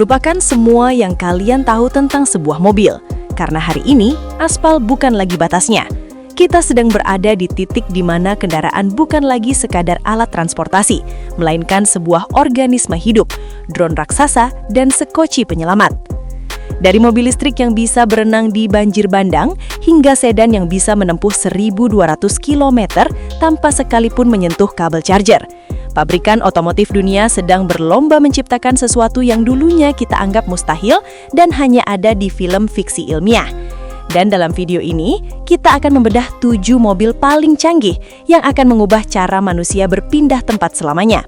Lupakan semua yang kalian tahu tentang sebuah mobil, karena hari ini aspal bukan lagi batasnya. Kita sedang berada di titik di mana kendaraan bukan lagi sekadar alat transportasi, melainkan sebuah organisme hidup, drone raksasa, dan sekoci penyelamat. Dari mobil listrik yang bisa berenang di banjir bandang, hingga sedan yang bisa menempuh 1.200 km tanpa sekalipun menyentuh kabel charger. Pabrikan otomotif dunia sedang berlomba menciptakan sesuatu yang dulunya kita anggap mustahil dan hanya ada di film fiksi ilmiah. Dan dalam video ini, kita akan membedah 7 mobil paling canggih yang akan mengubah cara manusia berpindah tempat selamanya.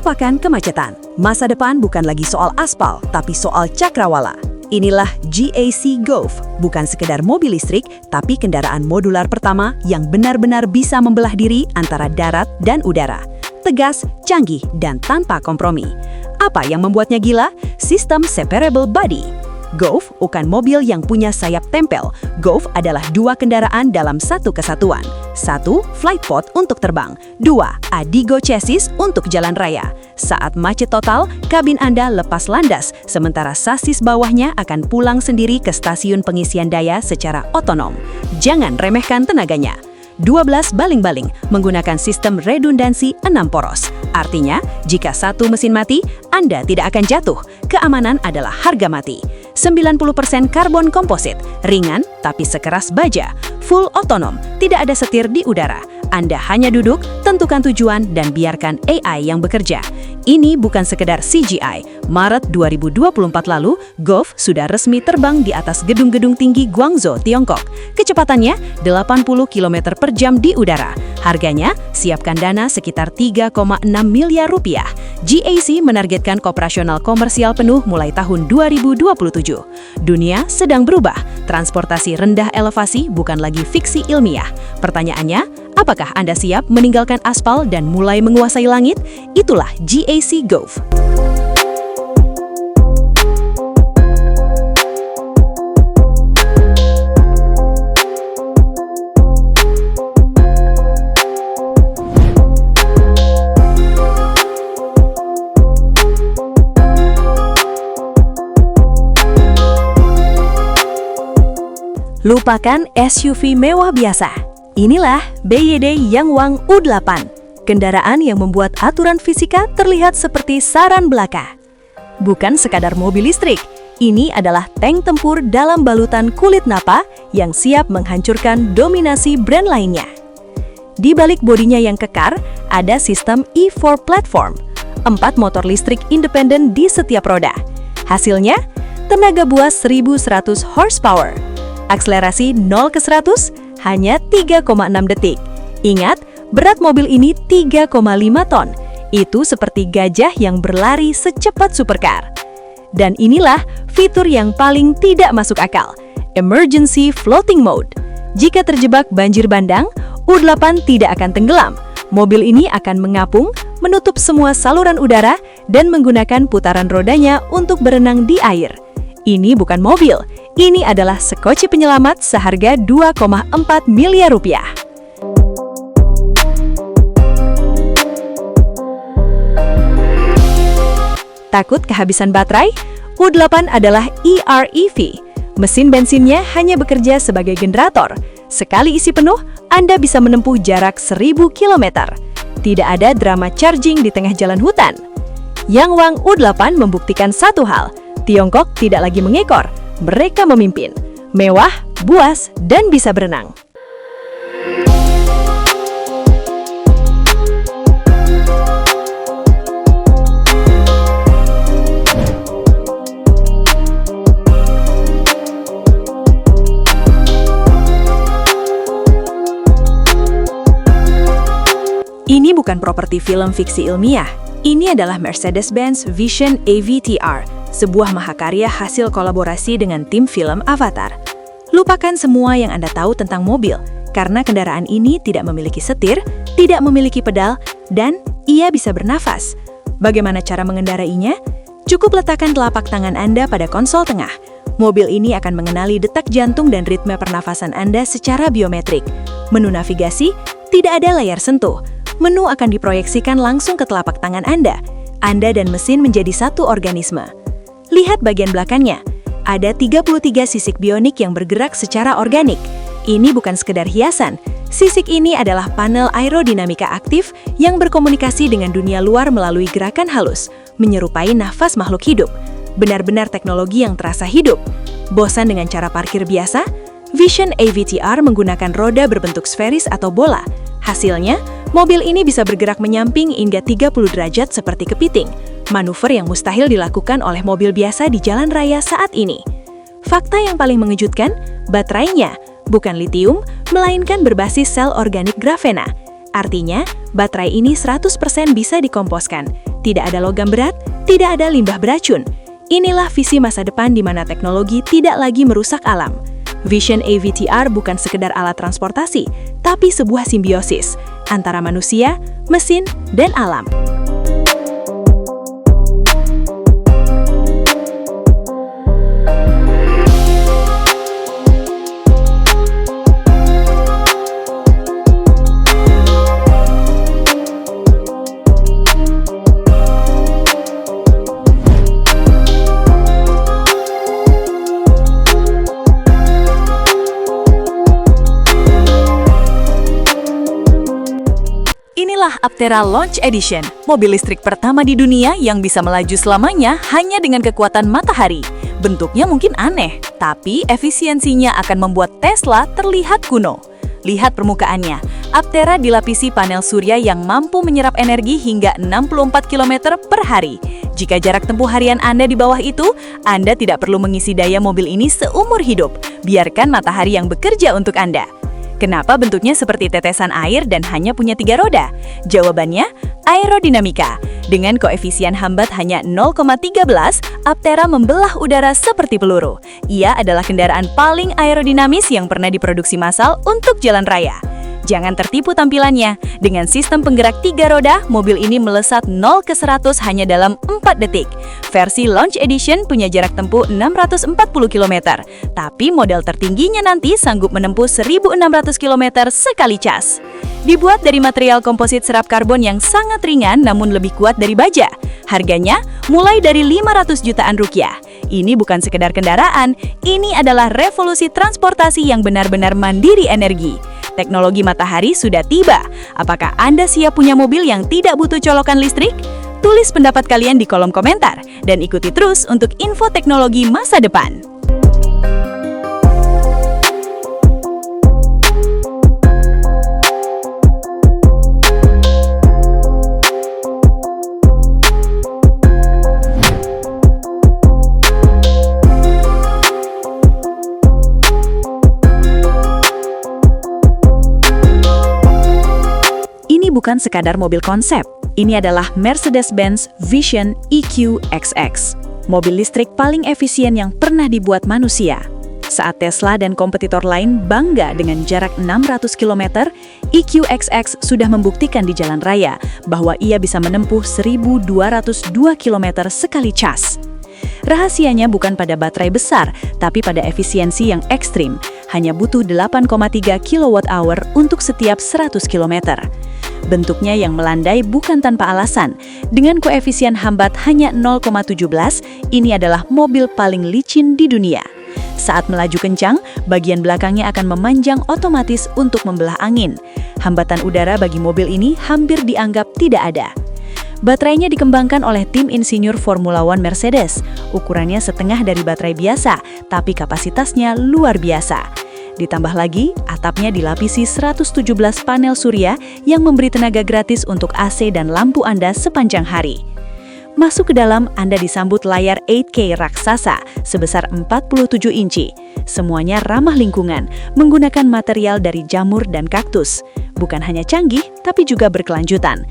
Lupakan kemacetan. Masa depan bukan lagi soal aspal, tapi soal cakrawala. Inilah GAC Golf, bukan sekedar mobil listrik, tapi kendaraan modular pertama yang benar-benar bisa membelah diri antara darat dan udara. Tegas, canggih, dan tanpa kompromi. Apa yang membuatnya gila? Sistem separable body. Golf bukan mobil yang punya sayap tempel. Golf adalah 2 kendaraan dalam satu kesatuan. 1. Flight pod untuk terbang. 2. Adigo chassis untuk jalan raya. Saat macet total, kabin Anda lepas landas, sementara sasis bawahnya akan pulang sendiri ke stasiun pengisian daya secara otonom. Jangan remehkan tenaganya. 12 baling-baling menggunakan sistem redundansi 6 poros. Artinya, jika satu mesin mati, Anda tidak akan jatuh. Keamanan adalah harga mati. 90% karbon komposit, ringan tapi sekeras baja. Full otonom, tidak ada setir di udara. Anda hanya duduk, tentukan tujuan, dan biarkan AI yang bekerja. Ini bukan sekedar CGI. Maret 2024 lalu, Golf sudah resmi terbang di atas gedung-gedung tinggi Guangzhou, Tiongkok. Kecepatannya 80 km per jam di udara. Harganya, siapkan dana sekitar 3,6 miliar rupiah. GAC menargetkan operasional komersial penuh mulai tahun 2027. Dunia sedang berubah. Transportasi rendah elevasi bukan lagi fiksi ilmiah. Pertanyaannya, apakah Anda siap meninggalkan aspal dan mulai menguasai langit? Itulah GAC Golf. Lupakan SUV mewah biasa. Inilah BYD Yangwang U8, kendaraan yang membuat aturan fisika terlihat seperti saran belaka. Bukan sekadar mobil listrik, ini adalah tank tempur dalam balutan kulit napa yang siap menghancurkan dominasi brand lainnya. Di balik bodinya yang kekar, ada sistem E4 platform, 4 motor listrik independen di setiap roda. Hasilnya, tenaga buas 1.100 horsepower. Akselerasi 0 ke 100 hanya 3,6 detik. Ingat, berat mobil ini 3,5 ton. Itu seperti gajah yang berlari secepat supercar. Dan inilah fitur yang paling tidak masuk akal. Emergency Floating Mode. Jika terjebak banjir bandang, U8 tidak akan tenggelam. Mobil ini akan mengapung, menutup semua saluran udara, dan menggunakan putaran rodanya untuk berenang di air. Ini bukan mobil, ini adalah sekoci penyelamat seharga 2,4 miliar rupiah. Takut kehabisan baterai? U8 adalah EREV. Mesin bensinnya hanya bekerja sebagai generator. Sekali isi penuh, Anda bisa menempuh jarak 1.000 km. Tidak ada drama charging di tengah jalan hutan. Yangwang U8 membuktikan satu hal, Tiongkok tidak lagi mengekor, mereka memimpin. Mewah, buas, dan bisa berenang. Ini bukan properti film fiksi ilmiah. Ini adalah Mercedes-Benz Vision AVTR, sebuah mahakarya hasil kolaborasi dengan tim film Avatar. Lupakan semua yang Anda tahu tentang mobil, karena kendaraan ini tidak memiliki setir, tidak memiliki pedal, dan ia bisa bernafas. Bagaimana cara mengendarainya? Cukup letakkan telapak tangan Anda pada konsol tengah. Mobil ini akan mengenali detak jantung dan ritme pernafasan Anda secara biometrik. Menu navigasi, tidak ada layar sentuh. Menu akan diproyeksikan langsung ke telapak tangan Anda. Anda dan mesin menjadi satu organisme. Lihat bagian belakangnya. Ada 33 sisik bionik yang bergerak secara organik. Ini bukan sekedar hiasan. Sisik ini adalah panel aerodinamika aktif yang berkomunikasi dengan dunia luar melalui gerakan halus, menyerupai nafas makhluk hidup. Benar-benar teknologi yang terasa hidup. Bosan dengan cara parkir biasa? Vision AVTR menggunakan roda berbentuk sferis atau bola. Hasilnya, mobil ini bisa bergerak menyamping hingga 30 derajat seperti kepiting. Manuver yang mustahil dilakukan oleh mobil biasa di jalan raya saat ini. Fakta yang paling mengejutkan, baterainya bukan litium, melainkan berbasis sel organik grafena. Artinya, baterai ini 100% bisa dikomposkan. Tidak ada logam berat, tidak ada limbah beracun. Inilah visi masa depan di mana teknologi tidak lagi merusak alam. Vision AVTR bukan sekedar alat transportasi, tapi sebuah simbiosis antara manusia, mesin, dan alam. Inilah Aptera Launch Edition, mobil listrik pertama di dunia yang bisa melaju selamanya hanya dengan kekuatan matahari. Bentuknya mungkin aneh, tapi efisiensinya akan membuat Tesla terlihat kuno. Lihat permukaannya, Aptera dilapisi panel surya yang mampu menyerap energi hingga 64 km per hari. Jika jarak tempuh harian Anda di bawah itu, Anda tidak perlu mengisi daya mobil ini seumur hidup. Biarkan matahari yang bekerja untuk Anda. Kenapa bentuknya seperti tetesan air dan hanya punya 3 roda? Jawabannya, aerodinamika. Dengan koefisien hambat hanya 0,13, Aptera membelah udara seperti peluru. Ia adalah kendaraan paling aerodinamis yang pernah diproduksi massal untuk jalan raya. Jangan tertipu tampilannya. Dengan sistem penggerak 3 roda, mobil ini melesat 0 ke 100 hanya dalam 4 detik. Versi Launch Edition punya jarak tempuh 640 km, tapi model tertingginya nanti sanggup menempuh 1.600 km sekali cas. Dibuat dari material komposit serap karbon yang sangat ringan namun lebih kuat dari baja. Harganya mulai dari 500 jutaan rupiah. Ini bukan sekedar kendaraan, ini adalah revolusi transportasi yang benar-benar mandiri energi. Teknologi matahari sudah tiba. Apakah Anda siap punya mobil yang tidak butuh colokan listrik? Tulis pendapat kalian di kolom komentar dan ikuti terus untuk info teknologi masa depan. Bukan sekadar mobil konsep, ini adalah Mercedes-Benz Vision EQXX, mobil listrik paling efisien yang pernah dibuat manusia. Saat Tesla dan kompetitor lain bangga dengan jarak 600 km, EQXX sudah membuktikan di jalan raya bahwa ia bisa menempuh 1.202 km sekali cas. Rahasianya bukan pada baterai besar, tapi pada efisiensi yang ekstrim, hanya butuh 8,3 kWh untuk setiap 100 km. Bentuknya yang melandai bukan tanpa alasan. Dengan koefisien hambat hanya 0,17, ini adalah mobil paling licin di dunia. Saat melaju kencang, bagian belakangnya akan memanjang otomatis untuk membelah angin. Hambatan udara bagi mobil ini hampir dianggap tidak ada. Baterainya dikembangkan oleh tim insinyur Formula One Mercedes. Ukurannya setengah dari baterai biasa, tapi kapasitasnya luar biasa. Ditambah lagi, atapnya dilapisi 117 panel surya yang memberi tenaga gratis untuk AC dan lampu Anda sepanjang hari. Masuk ke dalam, Anda disambut layar 8K raksasa sebesar 47 inci. Semuanya ramah lingkungan, menggunakan material dari jamur dan kaktus. Bukan hanya canggih, tapi juga berkelanjutan.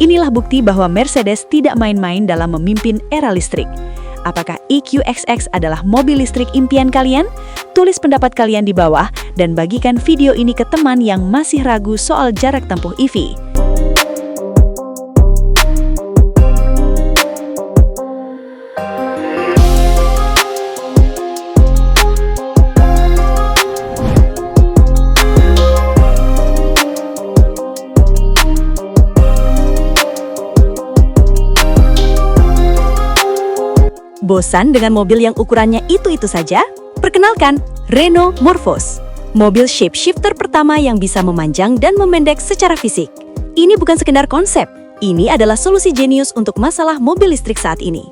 Inilah bukti bahwa Mercedes tidak main-main dalam memimpin era listrik. Apakah EQXX adalah mobil listrik impian kalian? Tulis pendapat kalian di bawah dan bagikan video ini ke teman yang masih ragu soal jarak tempuh EV. Bosan dengan mobil yang ukurannya itu-itu saja? Perkenalkan, Renault Morphos. Mobil shapeshifter pertama yang bisa memanjang dan memendek secara fisik. Ini bukan sekedar konsep, ini adalah solusi jenius untuk masalah mobil listrik saat ini.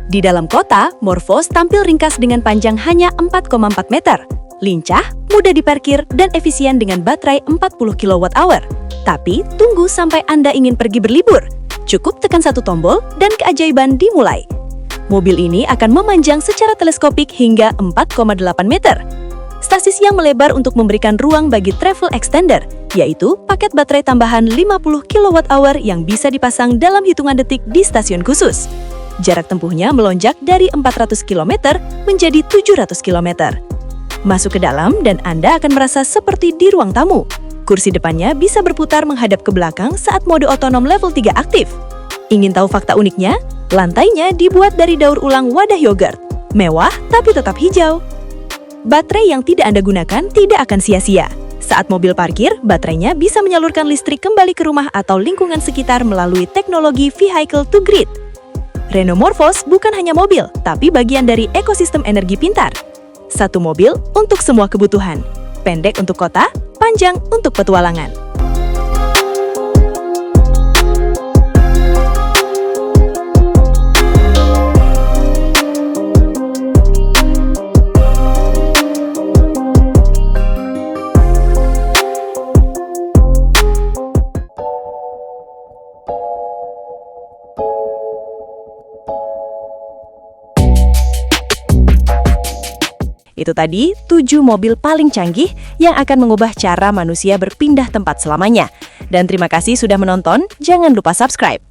Di dalam kota, Morphos tampil ringkas dengan panjang hanya 4,4 meter. Lincah, mudah diparkir, dan efisien dengan baterai 40 kWh. Tapi, tunggu sampai Anda ingin pergi berlibur. Cukup tekan satu tombol dan keajaiban dimulai. Mobil ini akan memanjang secara teleskopik hingga 4,8 meter. Stasis yang melebar untuk memberikan ruang bagi travel extender, yaitu paket baterai tambahan 50 kWh yang bisa dipasang dalam hitungan detik di stasiun khusus. Jarak tempuhnya melonjak dari 400 km menjadi 700 km. Masuk ke dalam dan Anda akan merasa seperti di ruang tamu. Kursi depannya bisa berputar menghadap ke belakang saat mode otonom level 3 aktif. Ingin tahu fakta uniknya? Lantainya dibuat dari daur ulang wadah yogurt. Mewah tapi tetap hijau. Baterai yang tidak Anda gunakan tidak akan sia-sia. Saat mobil parkir, baterainya bisa menyalurkan listrik kembali ke rumah atau lingkungan sekitar melalui teknologi vehicle to grid. Renault Morphos bukan hanya mobil, tapi bagian dari ekosistem energi pintar. Satu mobil untuk semua kebutuhan. Pendek untuk kota, panjang untuk petualangan. Itu tadi 7 mobil paling canggih yang akan mengubah cara manusia berpindah tempat selamanya. Dan terima kasih sudah menonton, jangan lupa subscribe.